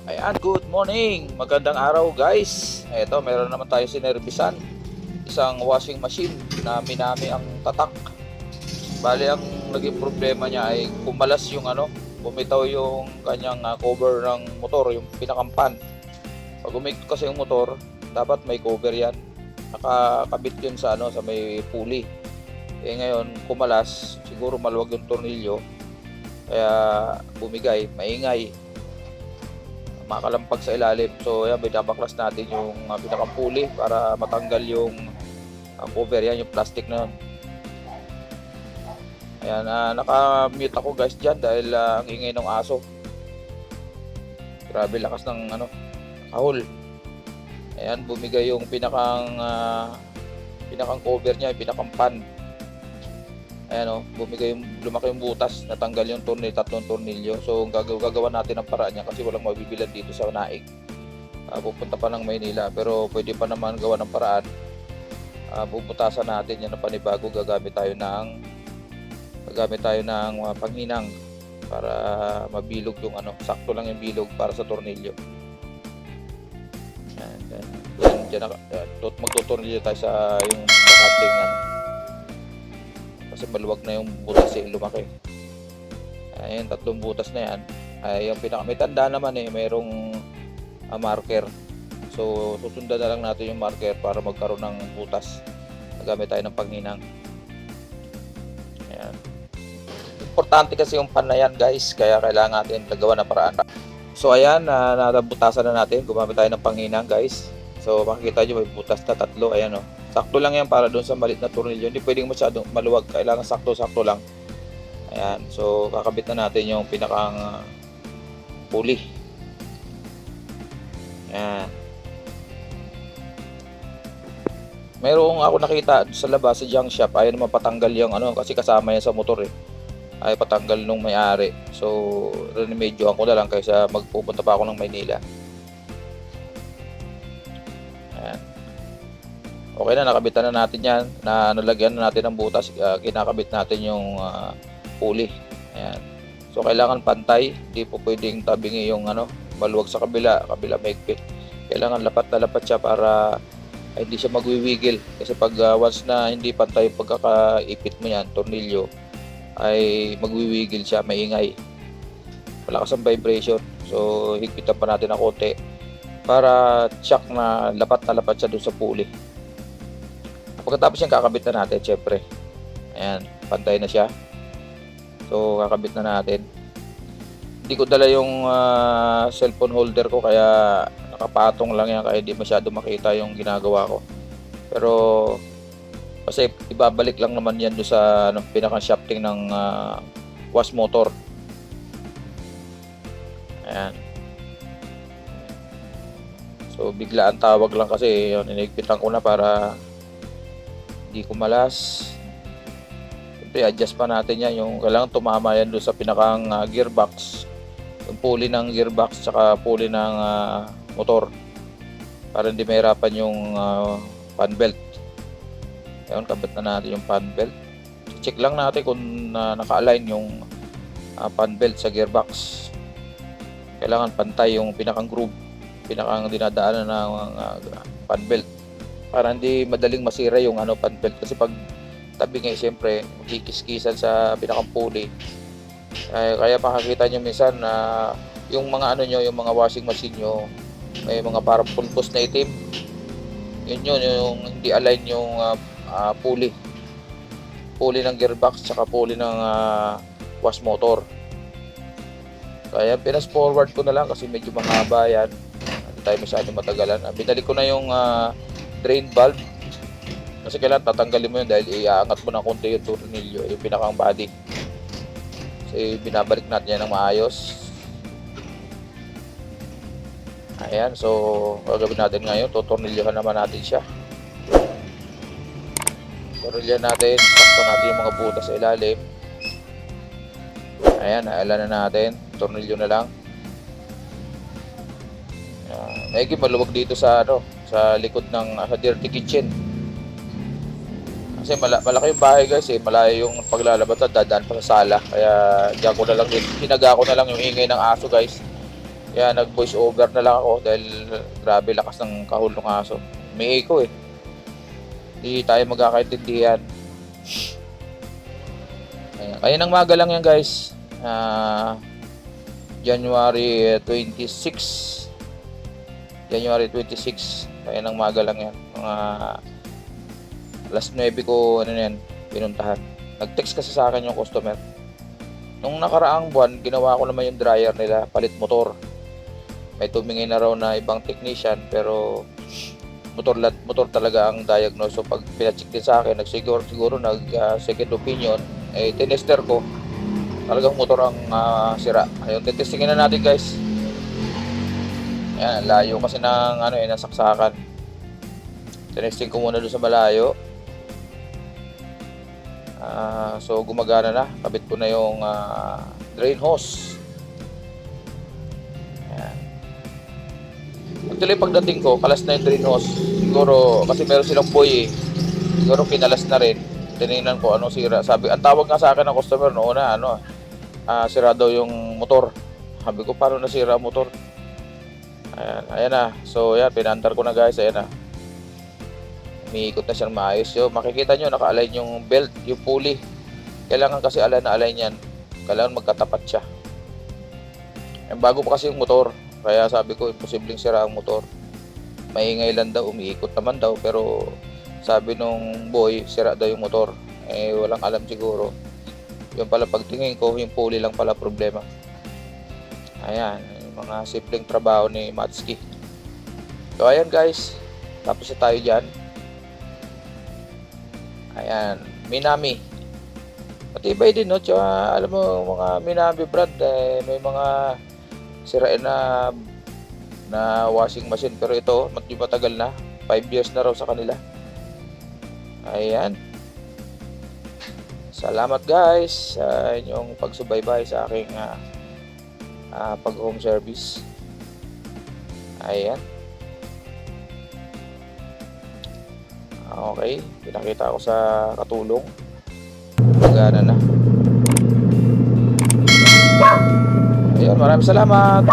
Ayan, good morning. Magandang araw guys. Eto, meron naman tayo sinervisan. Isang washing machine na minami ang tatak. Bali, ang naging problema niya ay kumalas yung bumitaw yung kanyang cover ng motor, yung pinakampan. Pag umikot kasi yung motor, dapat may cover yan. Nakakabit yun sa sa may pulley. Eh ngayon, kumalas, siguro maluwag yung tornilyo. Kaya bumigay, maingay, makalampag sa ilalim. So ayan, binabaklas natin yung pinakang pulley para matanggal yung cover. Yan yung plastic na yun. Ayan, naka-mute ako guys dyan dahil ang ingay ng aso. Grabe lakas ng kahol. Ayan, bumigay yung pinakang cover niya, yung pinakang pan. Ayan bumigay yung, lumaki yung butas, natanggal yung tatlong tornilyo. So gagawa natin ang paraan niya kasi walang mabibilan dito sa Naik. Pupunta pa ng Maynila, pero pwede pa naman gawa ng paraan. Bubutasan natin yan na panibago. Gagamit tayo ng panghinang para mabilog yung sakto lang yung bilog para sa tornilyo. Yan, magtutornilyo tayo sa yung pakating kasi maluwag na yung butas lumaki. Ayan, tatlong butas na yan. Ay, yung may tanda naman mayroong marker. So susundan na lang natin yung marker para magkaroon ng butas. Nagamit tayo ng panghinang. Ayan. Importante kasi yung pan na yan guys, kaya kailangan natin nagawa ng paraan. So ayan, nabutasan na natin. Gumamit tayo ng panghinang guys. So makikita nyo may butas na tatlo. Ayan sakto lang yan para doon sa malit na tornilyo. Hindi pwedeng masyadong maluwag. Kailangan sakto-sakto lang. Ayan. So kakabit na natin yung pinakang pulley. Ayan. Mayroong ako nakita sa labas sa junk shop. Ayaw naman patanggal yung kasi kasama yan sa motor ay patanggal nung may-ari. So remedyohan ko na lang kaysa magpupunta pa ako ng Maynila. Ayan. Okay na, nakabitan na natin yan. Nalagyan na natin ng butas. Kinakabit natin yung pulley. Ayan. So kailangan pantay. Hindi po pwedeng tabingi yung maluwag sa kabila mahigpit. Kailangan lapat na lapat siya para hindi siya magwiwigil. Kasi pag once na hindi pantay yung pagkakaipit mo yan, tornilyo, ay magwiwigil siya, maingay. Malakas ang vibration. So higpitan pa natin ng konti para check na lapat siya doon sa pulley. Pagkatapos yan, kakabit na natin syempre. Ayan, pantay na siya. So kakabit na natin. Hindi ko dala yung cellphone holder ko, kaya nakapatong lang yan, kaya hindi masyado makita yung ginagawa ko. Pero kasi ibabalik lang naman yan doon sa pinakang shafting ng wash motor. Ayan. So biglaan tawag lang kasi yun, inigpitan ko na para hindi kumalas. Siyempre adjust pa natin yan, yung kailangan tumama yan doon sa pinakang gearbox, yung pulley ng gearbox tsaka pulley ng motor, para hindi mahirapan yung fan belt. Ayun, kabit na natin yung fan belt. Check lang natin kung naka-align yung fan belt sa gearbox. Kailangan pantay yung pinakang groove, pinakang dinadaanan ng fan belt, para hindi madaling masira yung fan belt. Kasi pag tabi nga siyempre magkikiskisan sa pinakang pulley. Kaya makakita nyo minsan na yung mga yung mga washing machine nyo may mga parang pulpos na itim. Yun yung hindi align yung pulley ng gearbox tsaka pulley ng wash motor. Kaya pinas forward ko na lang kasi medyo mahaba yan, hindi tayo masyadong matagalan. Binalik ko na yung drain valve kasi kailangan tatanggalin mo yun dahil iaangat mo ng konti yung tornilyo, yung pinakang body. Kasi binabalik natin yan ng maayos. Ayan, so gagawin natin ngayon, tutornilyohan naman natin siya. Tornilyohan natin, sakto natin yung mga butas sa ilalim. Ayan, naalan na natin, tornilyo na lang. Medyo maluwag dito sa sa likod ng sa dirty kitchen. Kasi malaki yung bahay guys malayo yung paglalabas at dadaan pa sa sala. Kaya diyan ko na lang hinaga ko na lang yung ingay ng aso guys Kaya nag voice over na lang ako dahil grabe lakas ng kahol ng aso. May echo eh. Hindi tayo magkakaintindihan. Ayan. Kaya nang maga lang yan guys. January 26. January 26. Kaya nang maga lang yan. Mga alas 9 ko yan, pinuntahan. Nag-text kasi sa akin yung customer. Nung nakaraang buwan, ginawa ko naman yung dryer nila, palit motor. May tumingin na raw na ibang technician pero motor talaga ang diagnose. So pag pinacheck din sa akin, siguro nag second opinion, tinester ko, talagang motor ang sira. Ayun, testingin na natin guys. Ayan, layo kasi ng nasaksakan. Tinesting ko muna doon sa malayo. So gumagana na, kabit ko na yung drain hose. Ayan. Actually pagdating ko, kalas na yung drain hose. Siguro kasi meron silang buoy siguro pinalas na rin. Tinignan ko anong sira. Sabi, ang tawag nga sa akin ng customer noon na sira daw yung motor. Sabi ko, paano nasira ang motor? Ayan na. So yan, pinandar ko na guys. Ayan na. Umiikot na siyang maayos. So makikita nyo, naka-align yung belt, yung pulley. Kailangan kasi align yan. Kailangan magkatapat siya. Bago pa kasi yung motor. Kaya sabi ko, imposibleng sira ang motor. Maingay lang daw, umiikot naman daw. Pero sabi nung boy, sira daw yung motor. Walang alam siguro. Yung pala pagtingin ko, yung pulley lang pala problema. Ayan, yung mga simpleng trabaho ni Matsuki. So ayan guys, tapos na tayo dyan. Ayan, Minami. Matibay din, no? Tsaka, alam mo, mga Minami brand, may mga sirain na washing machine. Pero ito, matagal na. 5 years na raw sa kanila. Ayan. Salamat guys sa inyong pagsubaybay sa aking pag home service. Ayan. Okay, pinakita ko sa katulong. Magana na. Ayun, maraming salamat.